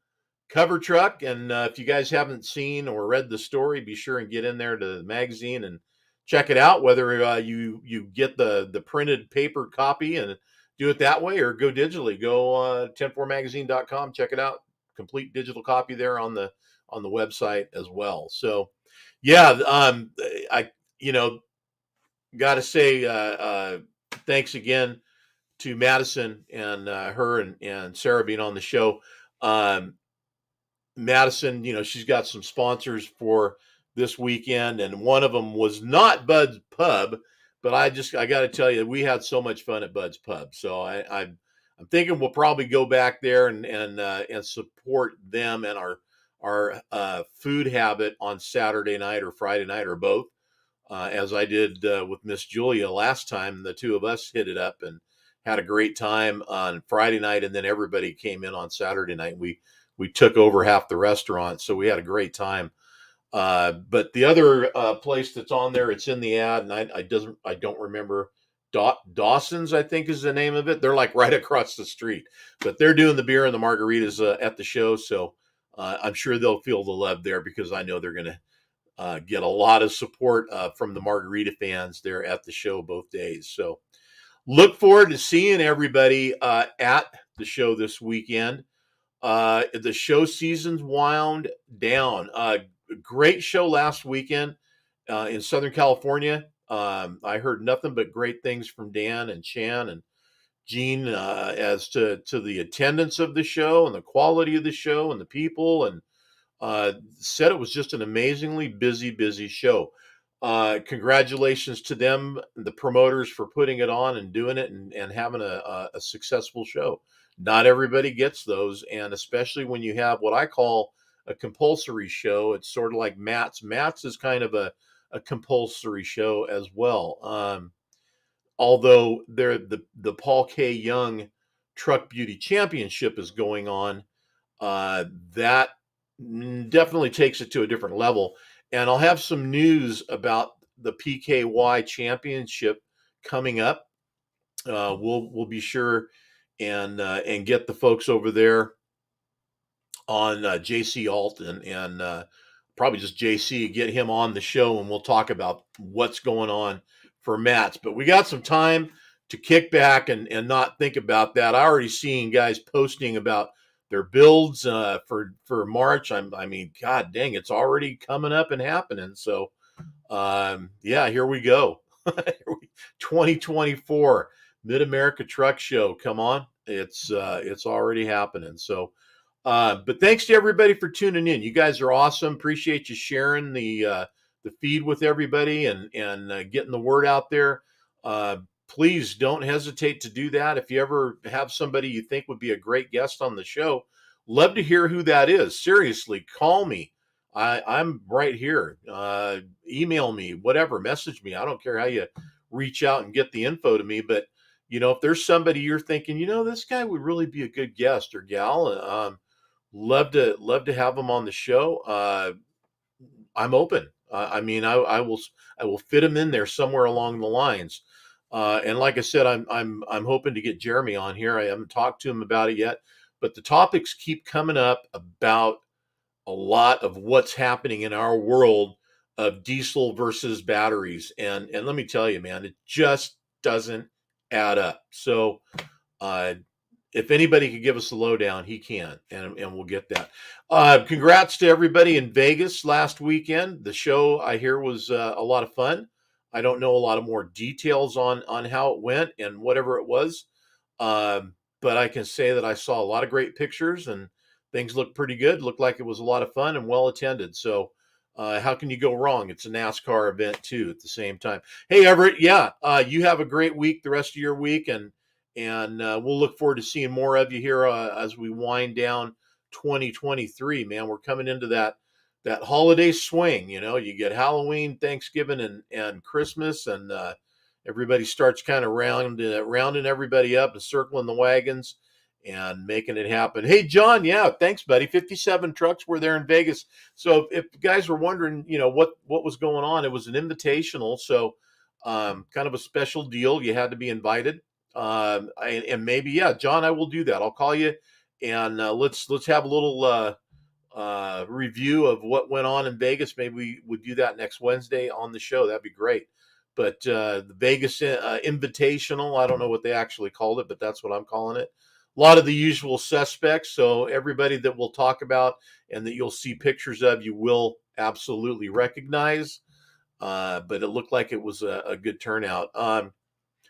cover truck. And if you guys haven't seen or read the story, be sure and get in there to the magazine and check it out, whether you get the printed paper copy and do it that way or go digitally. Go 10-4magazine.com, check it out. Complete digital copy there on the website as well. So yeah, I got to say thanks again to Madison and her and Sarah being on the show. Madison, she's got some sponsors for this weekend, and one of them was not Bud's Pub, but I got to tell you, we had so much fun at Bud's Pub. So I'm thinking we'll probably go back there and support them and our food habit on Saturday night or Friday night or both, as I did with Miss Julia last time. The two of us hit it up and had a great time on Friday night, and then everybody came in on Saturday night. We took over half the restaurant, so we had a great time. But the other place that's on there, it's in the ad, and I don't remember. Dawson's, I think, is the name of it. They're like right across the street, but they're doing the beer and the margaritas at the show, so I'm sure they'll feel the love there because I know they're going to get a lot of support from the margarita fans there at the show both days. So look forward to seeing everybody at the show this weekend. The show season's wound down. Great show last weekend in Southern California. I heard nothing but great things from Dan and Chan and Gene as to the attendance of the show and the quality of the show and the people, and said it was just an amazingly busy show. Congratulations to them, the promoters, for putting it on and doing it and having a successful show. Not everybody gets those, and especially when you have what I call a compulsory show. It's sort of like Matt's. Matt's is kind of a compulsory show as well. although the Paul K. Young Truck Beauty Championship is going on, that definitely takes it to a different level. And I'll have some news about the PKY Championship coming up. We'll be sure and get the folks over there on JC Alt and probably just JC, get him on the show, and we'll talk about what's going on for Mats. But we got some time to kick back and not think about that. I already seen guys posting about their builds for March. I mean, God dang, it's already coming up and happening. So yeah, here we go. 2024 Mid-America Truck Show. Come on, it's already happening. So but thanks to everybody for tuning in. You guys are awesome. Appreciate you sharing the feed with everybody and getting the word out there. Please don't hesitate to do that. If you ever have somebody you think would be a great guest on the show, love to hear who that is. Seriously, call me. I'm right here. Email me, whatever, message me. I don't care how you reach out and get the info to me, but if there's somebody you're thinking, this guy would really be a good guest or gal, love to have them on the show. I'm open. I mean, I will fit them in there somewhere along the lines. And like I said, I'm hoping to get Jeremy on here. I haven't talked to him about it yet, but the topics keep coming up about a lot of what's happening in our world of diesel versus batteries. And let me tell you, man, it just doesn't add up. So if anybody could give us a lowdown, he can, and we'll get that. Congrats to everybody in Vegas last weekend. The show, I hear, was a lot of fun. I don't know a lot of more details on how it went and whatever it was, but I can say that I saw a lot of great pictures and things looked pretty good. Looked like it was a lot of fun and well attended. So how can you go wrong? It's a NASCAR event too at the same time. Hey, Everett, yeah, you have a great week, the rest of your week, and we'll look forward to seeing more of you here as we wind down 2023. Man, we're coming into that holiday swing. You get Halloween, Thanksgiving, and Christmas, and everybody starts kind of rounding everybody up and circling the wagons and making it happen. Hey, John, yeah, thanks, buddy. 57 trucks were there in Vegas. So if guys were wondering, what was going on, it was an invitational. So kind of a special deal. You had to be invited. And maybe, yeah, John, I will do that. I'll call you and let's have a little review of what went on in Vegas. Maybe we would do that next Wednesday on the show. That'd be great. But the Vegas Invitational, I don't know what they actually called it, but that's what I'm calling it. A lot of the usual suspects. So everybody that we'll talk about and that you'll see pictures of, you will absolutely recognize. But it looked like it was a good turnout.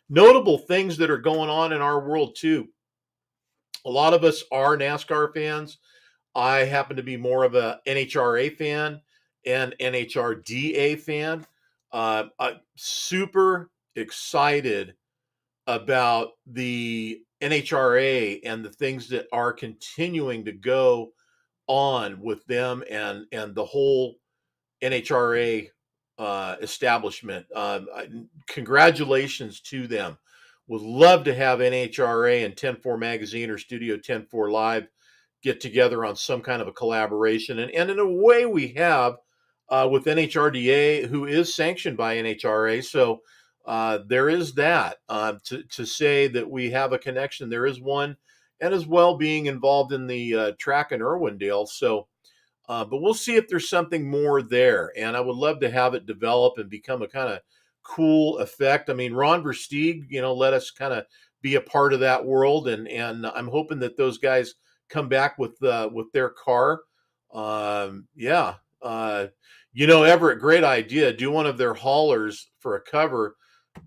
Notable things that are going on in our world too. A lot of us are NASCAR fans. I happen to be more of a NHRA fan and NHRDA fan. I'm super excited about the NHRA and the things that are continuing to go on with them and the whole NHRA establishment. Congratulations to them. Would love to have NHRA and 10-4 Magazine or Studio 10-4 Live get together on some kind of a collaboration. And in a way we have with NHRDA, who is sanctioned by NHRA. So there is that. To say that we have a connection, there is one, and as well being involved in the track in Irwindale. So but we'll see if there's something more there. And I would love to have it develop and become a kind of cool effect. I mean, Ron Versteeg, let us kind of be a part of that world. And I'm hoping that those guys come back with their car. Yeah. Everett, great idea. Do one of their haulers for a cover.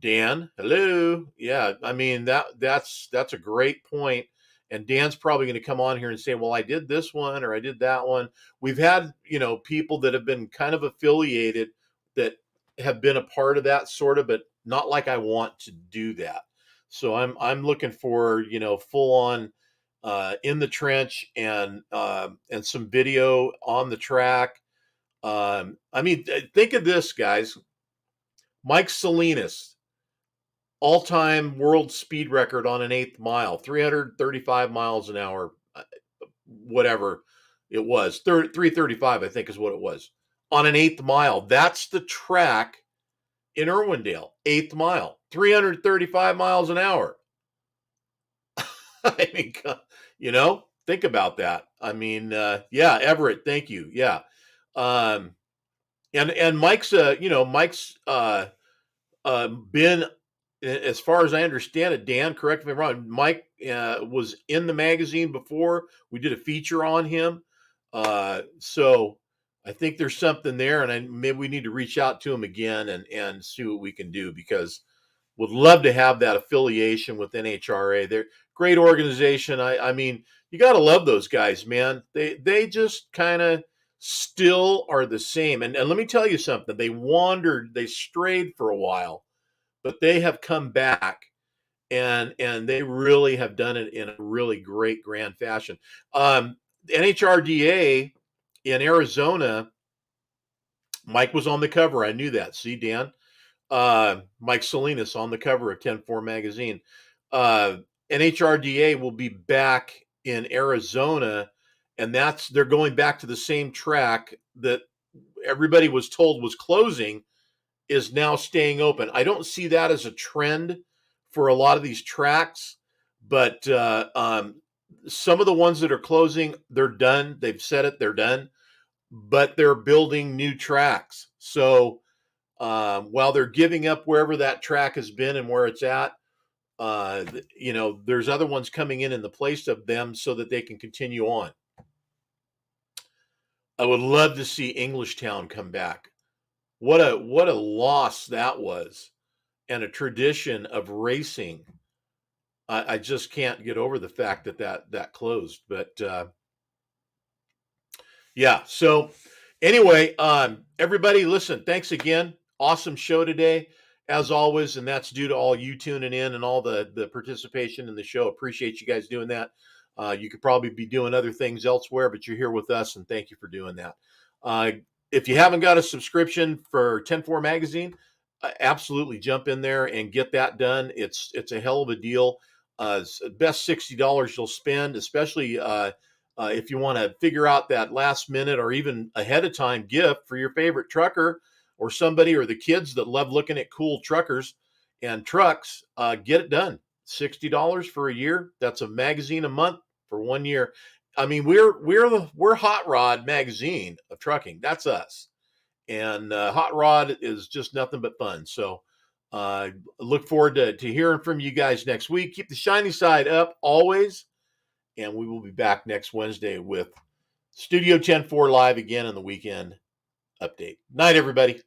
Dan, hello. Yeah. I mean, that's a great point. And Dan's probably going to come on here and say, well, I did this one or I did that one. We've had, people that have been kind of affiliated that have been a part of that sort of, but not like I want to do that. So I'm looking for, full on in the trench and some video on the track. I mean, think of this, guys. Mike Salinas, all-time world speed record on an 8th mile, 335 miles an hour, whatever it was. 335, I think, is what it was on an 8th mile. That's the track in Irwindale, 8th mile, 335 miles an hour. I mean, think about that. I mean, yeah, Everett, thank you. Yeah. And Mike's, been, as far as I understand it, Dan, correct me if I'm wrong, Mike was in the magazine before. We did a feature on him. So I think there's something there, and maybe we need to reach out to him again and see what we can do, because would love to have that affiliation with NHRA. They're a great organization. I mean, you got to love those guys, man. They just kind of still are the same. And let me tell you something. They strayed for a while, but they have come back, and they really have done it in a really great grand fashion. NHRDA in Arizona, Mike was on the cover. I knew that. See, Dan? Mike Salinas on the cover of 10-4 magazine. NHRDA will be back in Arizona, and they're going back to the same track that everybody was told was closing, is now staying open. I don't see that as a trend for a lot of these tracks, but some of the ones that are closing, they're done. They've said it, they're done, but they're building new tracks. So while they're giving up wherever that track has been and where it's at, there's other ones coming in the place of them so that they can continue on. I would love to see Englishtown come back. What a loss that was, and a tradition of racing. I just can't get over the fact that closed. But yeah. So anyway, everybody, listen. Thanks again. Awesome show today, as always, and that's due to all you tuning in and all the participation in the show. Appreciate you guys doing that. You could probably be doing other things elsewhere, but you're here with us, and thank you for doing that. If you haven't got a subscription for 10-4 magazine, absolutely jump in there and get that done. It's a hell of a deal. It's the best $60 you'll spend, especially if you want to figure out that last minute or even ahead of time gift for your favorite trucker or somebody, or the kids that love looking at cool truckers and trucks. Get it done. $60 for a year. That's a magazine a month for 1 year. I mean, we're Hot Rod magazine of trucking. That's us. And Hot Rod is just nothing but fun. So look forward to hearing from you guys next week. Keep the shiny side up always. And we will be back next Wednesday with Studio 10-4 live again on the weekend update. Night, everybody.